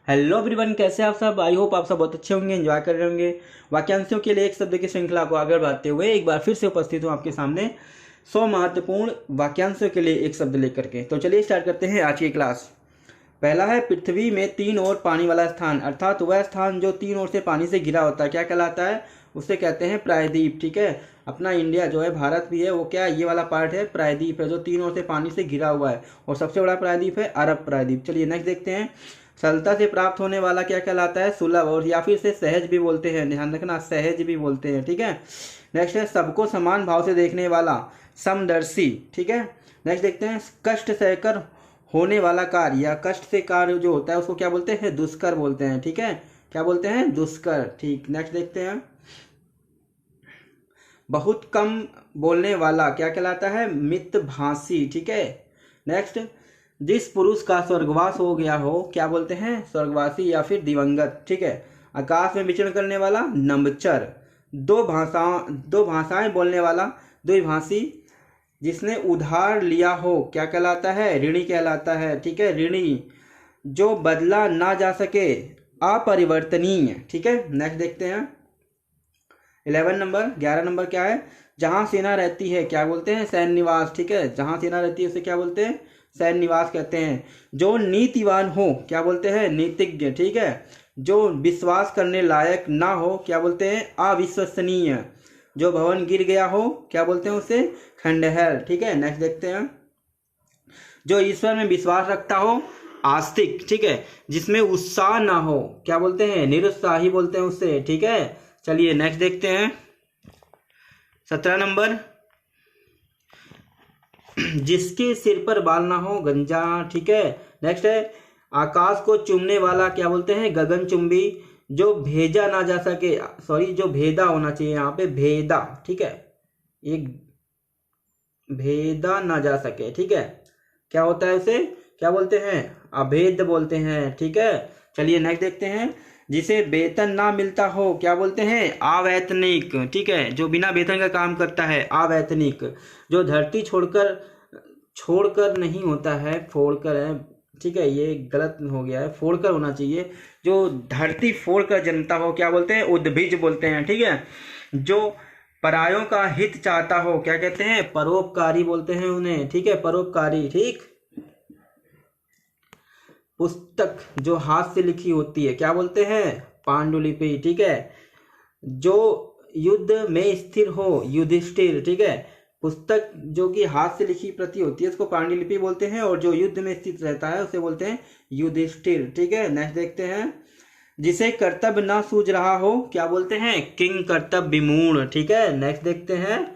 Hello everyone, कैसे आप सब। आई होप आप सब बहुत अच्छे होंगे, एंजॉय कर रहे होंगे। वाक्यांशों के लिए एक शब्द की श्रृंखला को आगे बढ़ाते हुए एक बार फिर से उपस्थित हूँ आपके सामने 100 महत्वपूर्ण वाक्यांशों के लिए एक शब्द लेकर के। तो चलिए स्टार्ट करते हैं आज की क्लास। पहला है पृथ्वी में तीन ओर पानी वाला स्थान, अर्थात वह स्थान जो तीन ओर से पानी से घिरा होता है, क्या कहलाता है? उसे कहते हैं प्रायद्वीप। ठीक है, अपना इंडिया जो है, भारत भी है, वो क्या ये वाला पार्ट है, प्रायद्वीप है, जो तीन ओर से पानी से घिरा हुआ है। और सबसे बड़ा प्रायद्वीप है अरब प्रायद्वीप। चलिए नेक्स्ट देखते हैं। सरलता से प्राप्त होने वाला क्या कहलाता है? सुलभ, और या फिर से सहज भी बोलते हैं, ध्यान रखना, सहज भी बोलते हैं। ठीक है, नेक्स्ट है सबको समान भाव से देखने वाला, समदर्शी। ठीक है, नेक्स्ट देखते हैं। कष्ट सहकर होने वाला कार्य या कष्ट से कार्य जो होता है उसको क्या बोलते हैं? दुष्कर बोलते हैं। ठीक है, क्या बोलते हैं? दुष्कर। ठीक, नेक्स्ट देखते हैं। बहुत कम बोलने वाला क्या कहलाता है? मितभाषी। ठीक है, नेक्स्ट। जिस पुरुष का स्वर्गवास हो गया हो क्या बोलते हैं? स्वर्गवासी या फिर दिवंगत। ठीक है, आकाश में विचरण करने वाला, नभचर। दो भाषाएं बोलने वाला, द्विभाषी। जिसने उधार लिया हो क्या कहलाता है? ऋणी कहलाता है। ठीक है, ऋणी। जो बदला ना जा सके, अपरिवर्तनीय। ठीक है, नेक्स्ट देखते हैं। 11 नंबर क्या है? जहां सेना रहती है क्या बोलते हैं? सैन्य निवास। ठीक है, जहां सेना रहती है उसे क्या बोलते हैं? सैन्य निवास कहते हैं। जो नीतिवान हो क्या बोलते हैं? नीतिज्ञ। ठीक है, जो विश्वास करने लायक ना हो क्या बोलते हैं? अविश्वसनीय। जो भवन गिर गया हो क्या बोलते हैं? उसे खंडहर। ठीक है, नेक्स्ट देखते हैं। जो ईश्वर में विश्वास रखता हो, आस्तिक। ठीक है, जिसमें उत्साह ना हो क्या बोलते हैं? निरुत्साही बोलते हैं उससे। ठीक है, चलिए नेक्स्ट देखते हैं। 17 नंबर। जिसके सिर पर बाल ना हो, गंजा। ठीक है, नेक्स्ट है। आकाश को चूमने वाला क्या बोलते हैं? गगनचुंबी। जो भेजा ना जा सके, सॉरी, जो भेदा होना चाहिए यहाँ पे, भेदा। ठीक है, एक भेदा ना जा सके। ठीक है, क्या होता है उसे? क्या बोलते हैं? अभेद बोलते हैं। ठीक है, चलिए नेक्स्ट देखते हैं। जिसे वेतन ना मिलता हो क्या बोलते हैं? अवैतनिक। ठीक है, जो बिना वेतन का काम करता है, अवैतनिक। जो धरती छोड़कर नहीं होता है, फोड़कर है। ठीक है, ये गलत हो गया है, फोड़कर होना चाहिए। जो धरती फोड़कर जन्मता हो क्या बोलते हैं? उद्भिज बोलते हैं। ठीक है, जो परायों का हित चाहता हो क्या कहते हैं? परोपकारी बोलते हैं उन्हें। ठीक है, परोपकारी। ठीक, पुस्तक जो हाथ से लिखी होती है क्या बोलते हैं? पांडुलिपि। ठीक है, जो युद्ध में स्थिर हो, युधिष्ठिर। ठीक है, पुस्तक जो कि हाथ से लिखी प्रति होती है उसको पांडुलिपि बोलते हैं, और जो युद्ध में स्थित रहता है उसे बोलते हैं युधिष्ठिर। ठीक है, नेक्स्ट देखते हैं। जिसे कर्तव्य ना सूझ रहा हो क्या बोलते हैं? किंग कर्तव्य विमूढ़। ठीक है, नेक्स्ट देखते हैं।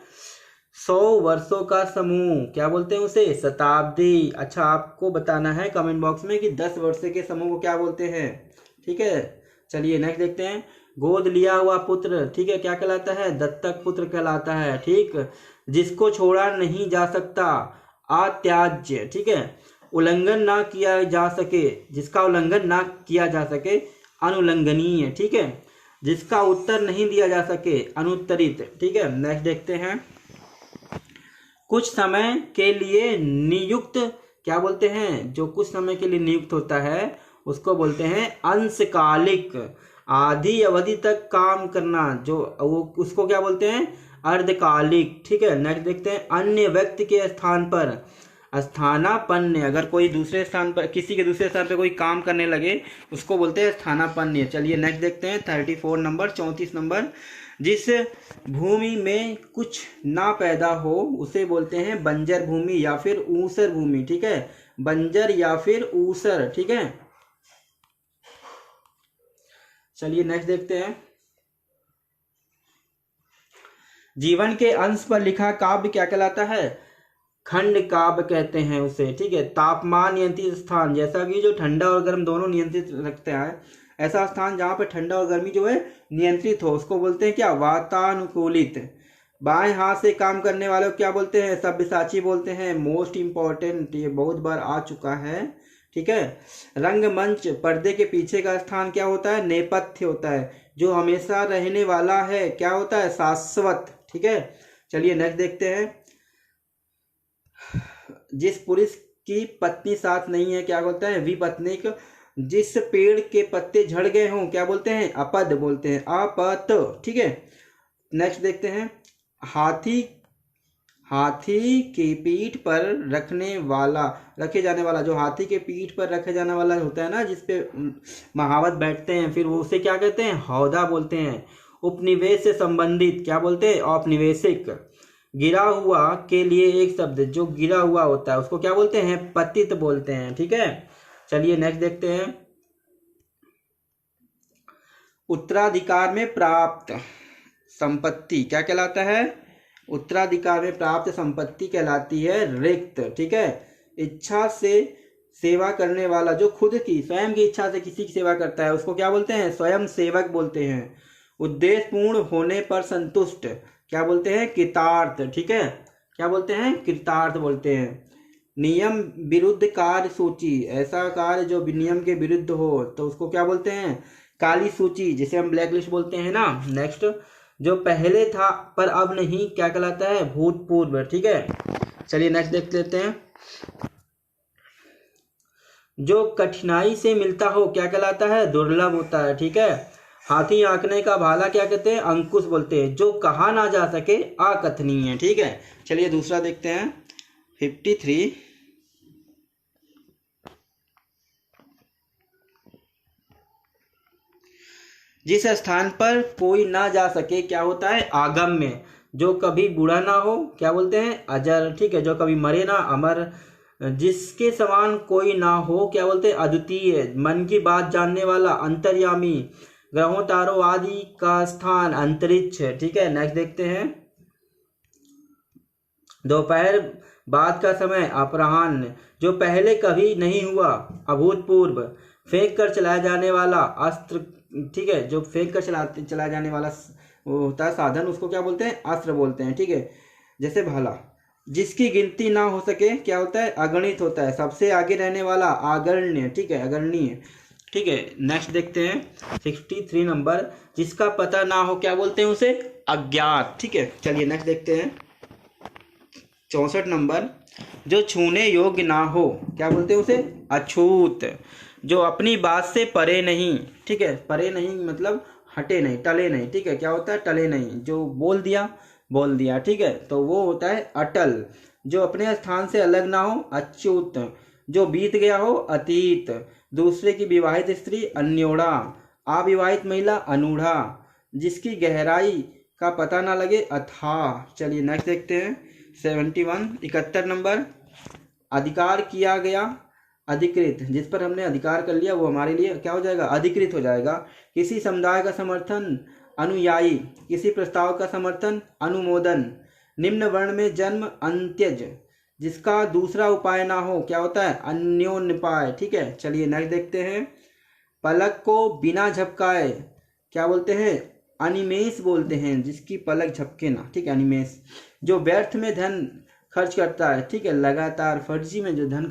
100 वर्षों का समूह क्या बोलते हैं उसे? शताब्दी। अच्छा, आपको बताना है कमेंट बॉक्स में कि 10 वर्ष के समूह को क्या बोलते हैं। ठीक है, चलिए नेक्स्ट देखते हैं। गोद लिया हुआ पुत्र, ठीक है, क्या कहलाता है? दत्तक पुत्र कहलाता है। ठीक, जिसको छोड़ा नहीं जा सकता, अत्याज्य। ठीक है, उल्लंघन ना किया जा सके, जिसका उल्लंघन ना किया जा सके, अनुल्लंघनीय। ठीक है, जिसका उत्तर नहीं दिया जा सके, अनुत्तरित। ठीक है, नेक्स्ट देखते हैं। कुछ समय के लिए नियुक्त क्या बोलते हैं? जो कुछ समय के लिए नियुक्त होता है उसको बोलते हैं अंशकालिक। आधी अवधि तक काम करना जो वो उसको क्या बोलते हैं? अर्धकालिक। ठीक है, नेक्स्ट देखते हैं। अन्य व्यक्ति के स्थान पर, स्थानापन्न। अगर कोई दूसरे स्थान पर, किसी के दूसरे स्थान पर कोई काम करने लगे उसको बोलते हैं स्थानापन्न। चलिए नेक्स्ट देखते हैं। 34 नंबर, 34 नंबर। जिस भूमि में कुछ ना पैदा हो उसे बोलते हैं बंजर भूमि या फिर ऊसर भूमि। ठीक है, बंजर या फिर ऊसर। ठीक है, चलिए नेक्स्ट देखते हैं। जीवन के अंश पर लिखा काव्य क्या कहलाता है? खंड काव्य कहते हैं उसे। ठीक है, तापमान नियंत्रित स्थान, जैसा कि जो ठंडा और गर्म दोनों नियंत्रित रखते हैं, ऐसा स्थान जहाँ पे ठंडा और गर्मी जो है नियंत्रित हो उसको बोलते हैं क्या? वातानुकूलित। बाएं हाथ से काम करने वाले को क्या बोलते हैं? सब्यसाची बोलते हैं। मोस्ट इंपॉर्टेंट, ये बहुत बार आ चुका है। ठीक है, रंगमंच, पर्दे के पीछे का स्थान क्या होता है? नेपथ्य होता है। जो हमेशा रहने वाला है क्या होता है? शाश्वत। ठीक है, चलिए नेक्स्ट देखते हैं। जिस पुरुष की पत्नी साथ नहीं है क्या बोलते हैं? विपत्निक। जिस पेड़ के पत्ते झड़ गए हों क्या बोलते हैं? अपद बोलते हैं, अपत, ठीक है। नेक्स्ट देखते हैं, हाथी हाथी की पीठ पर रखे जाने वाला, जो हाथी के पीठ पर रखे जाने वाला होता है ना, जिसपे महावत बैठते हैं, फिर वो उसे क्या कहते हैं? हौदा बोलते हैं। उपनिवेश से संबंधित क्या बोलते हैं? औपनिवेशिक। गिरा हुआ के लिए एक शब्द, जो गिरा हुआ होता है उसको क्या बोलते हैं? पतित बोलते हैं, ठीक है। चलिए नेक्स्ट देखते हैं, उत्तराधिकार में प्राप्त संपत्ति क्या कहलाता है? उत्तराधिकार में प्राप्त संपत्ति कहलाती है रिक्त, ठीक है। इच्छा से सेवा करने वाला, जो खुद की स्वयं की इच्छा से किसी की सेवा करता है उसको क्या बोलते हैं? स्वयं सेवक बोलते हैं। उद्देश्य पूर्ण होने पर संतुष्ट क्या बोलते हैं? कृतार्थ, ठीक है। क्या बोलते हैं? कृतार्थ बोलते हैं। नियम विरुद्ध कार्य सूची, ऐसा कार्य जो नियम के विरुद्ध हो तो उसको क्या बोलते हैं? काली सूची, जिसे हम ब्लैक लिस्ट बोलते हैं ना। नेक्स्ट, जो पहले था पर अब नहीं क्या कहलाता है? भूतपूर्व, ठीक है। चलिए नेक्स्ट देख लेते हैं, जो कठिनाई से मिलता हो क्या कहलाता है? दुर्लभ होता है, ठीक है। हाथी आंकने का भाला क्या कहते हैं? अंकुश बोलते हैं। जो कहा ना जा सके अकथनीय, ठीक है। चलिए दूसरा देखते हैं, 53, जिस स्थान पर कोई ना जा सके क्या होता है? आगम्य। जो कभी बूढ़ा ना हो क्या बोलते हैं? अजर, ठीक है। जो कभी मरे ना, अमर। जिसके समान कोई ना हो क्या बोलते हैं? अद्वितीय। मन की बात जानने वाला, अंतर्यामी। ग्रहों तारों आदि का स्थान अंतरिक्ष, ठीक है। नेक्स्ट देखते हैं, दोपहर बाद का समय अपराह्न। जो पहले कभी नहीं हुआ, अभूतपूर्व। फेंक कर चलाया जाने वाला अस्त्र, ठीक है। जो फेंक कर चलाया जाने वाला वो होता है साधन, उसको क्या बोलते हैं? अस्त्र बोलते हैं, ठीक है। जैसे भाला। जिसकी गिनती ना हो सके क्या होता है? अगणित होता है। सबसे आगे रहने वाला आगण्य, ठीक है, अगणनीय, ठीक है। नेक्स्ट देखते हैं 63 नंबर, जिसका पता ना हो क्या बोलते हैं? उसे अज्ञात, ठीक है। चलिए नेक्स्ट देखते हैं 64 नंबर, जो छूने योग्य ना हो क्या बोलते हैं? उसे अछूत। जो अपनी बात से परे नहीं, ठीक है। परे नहीं मतलब हटे नहीं, टले नहीं, ठीक है। क्या होता है? टले नहीं। जो बोल दिया, ठीक है, तो वो होता है अटल। जो अपने स्थान से अलग ना हो, अच्युत। जो बीत गया हो, अतीत। दूसरे की विवाहित स्त्री अन्योड़ा, अविवाहित महिला अनूढ़ा। जिसकी गहराई का पता ना लगे, अथाह। चलिए नेक्स्ट देखते हैं 71 नंबर, अधिकार किया गया, अधिकृत। जिस पर हमने अधिकार कर लिया वो हमारे लिए क्या हो जाएगा? अधिकृत हो जाएगा। किसी समुदाय का समर्थन, अनुयायी। किसी प्रस्ताव का समर्थन, अनुमोदन। निम्न वर्ण में जन्म, अंत्यज। जिसका दूसरा उपाय ना हो क्या होता है? अन्योन्यपाय, ठीक है। चलिए नेक्स्ट देखते हैं, पलक को बिना झपकाए क्या बोलते हैं? अनिमेष बोलते हैं। जिसकी पलक झपके ना, ठीक है, अनिमेष। जो व्यर्थ में धन खर्च करता है, ठीक है, लगातार फर्जी में जो धन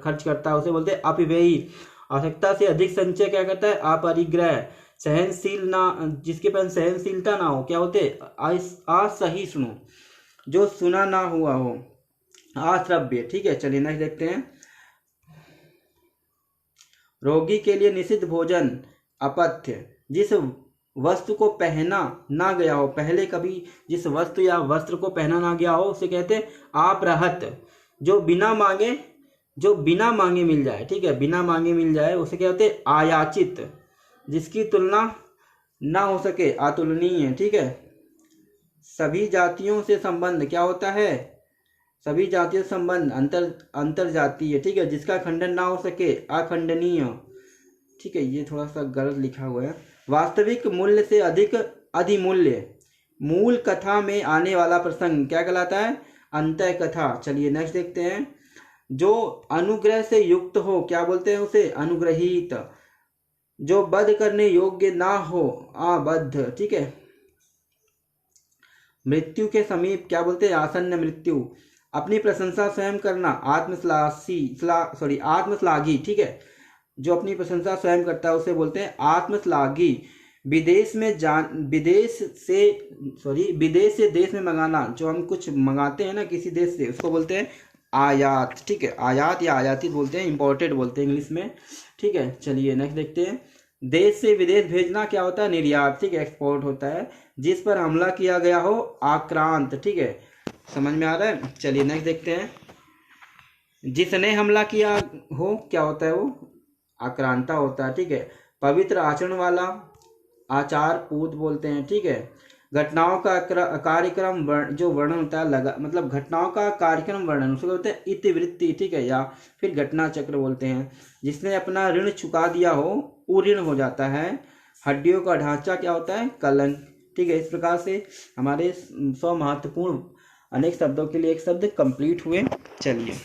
खर्च करता है उसे बोलते हैं अपव्ययी। आवश्यकता से अधिक संचय क्या करता है? अपरिग्रह। सहनशील ना, जिसके पास सहनशीलता ना हो क्या होते? असहिष्णु। जो सुना ना हुआ हो, अश्रव्य, ठीक है। चलिए नेक्स्ट देखते हैं, रोगी के लिए निषिद्ध भोजन, अपथ्य। जिस वस्तु को पहना ना गया हो, पहले कभी जिस वस्तु या वस्त्र को पहना ना गया हो उसे कहते हैं आपरहत। जो बिना मांगे मिल जाए, ठीक है, बिना मांगे मिल जाए उसे क्या होते हैं? आयाचित। जिसकी तुलना ना हो सके, अतुलनीय, ठीक है। सभी जातियों से संबंध क्या होता है? सभी जातियों से संबंध अंतर जातीय, ठीक है। जिसका खंडन ना हो सके, अखंडनीय, ठीक है। ये थोड़ा सा गलत लिखा हुआ है। वास्तविक मूल्य से अधिक अधिमूल्य। मूल कथा में आने वाला प्रसंग क्या कहलाता है? अंतः कथा। चलिए नेक्स्ट देखते हैं, जो अनुग्रह से युक्त हो क्या बोलते हैं? उसे अनुग्रहीत। जो बद्ध करने योग्य ना हो, अबद्ध, ठीक है। मृत्यु के समीप क्या बोलते हैं? आसन्न मृत्यु। अपनी प्रशंसा स्वयं करना, आत्मश्लाघी, ठीक है। जो अपनी प्रशंसा स्वयं करता है उसे बोलते हैं आत्मश्लाघी। विदेश से देश में मंगाना, जो हम कुछ मंगाते हैं ना किसी देश से, उसको बोलते हैं आयात, ठीक है, आयात या आयातित बोलते हैं, इंपोर्टेड बोलते हैं इंग्लिश में, ठीक है। चलिए नेक्स्ट देखते हैं। देश से विदेश भेजना क्या होता है? निर्यात, ठीक है, एक्सपोर्ट होता है। जिस पर हमला किया गया हो, आक्रांत, ठीक है, समझ में आ रहा है। चलिए नेक्स्ट देखते हैं। जिसने हमला किया हो क्या होता है? वो आक्रांता होता है, ठीक है। पवित्र आचरण वाला, आचार पूत बोलते हैं, ठीक है। घटनाओं का कार्यक्रम जो वर्णन होता है, लगा मतलब घटनाओं का कार्यक्रम वर्णन उसे बोलते हैं इतिवृत्ति, ठीक है, या फिर घटना चक्र बोलते हैं। जिसने अपना ऋण चुका दिया हो, उऋण हो जाता है। हड्डियों का ढांचा क्या होता है? कलन, ठीक है। इस प्रकार से हमारे 100 महत्वपूर्ण अनेक शब्दों के लिए एक शब्द कंप्लीट हुए। चलिए।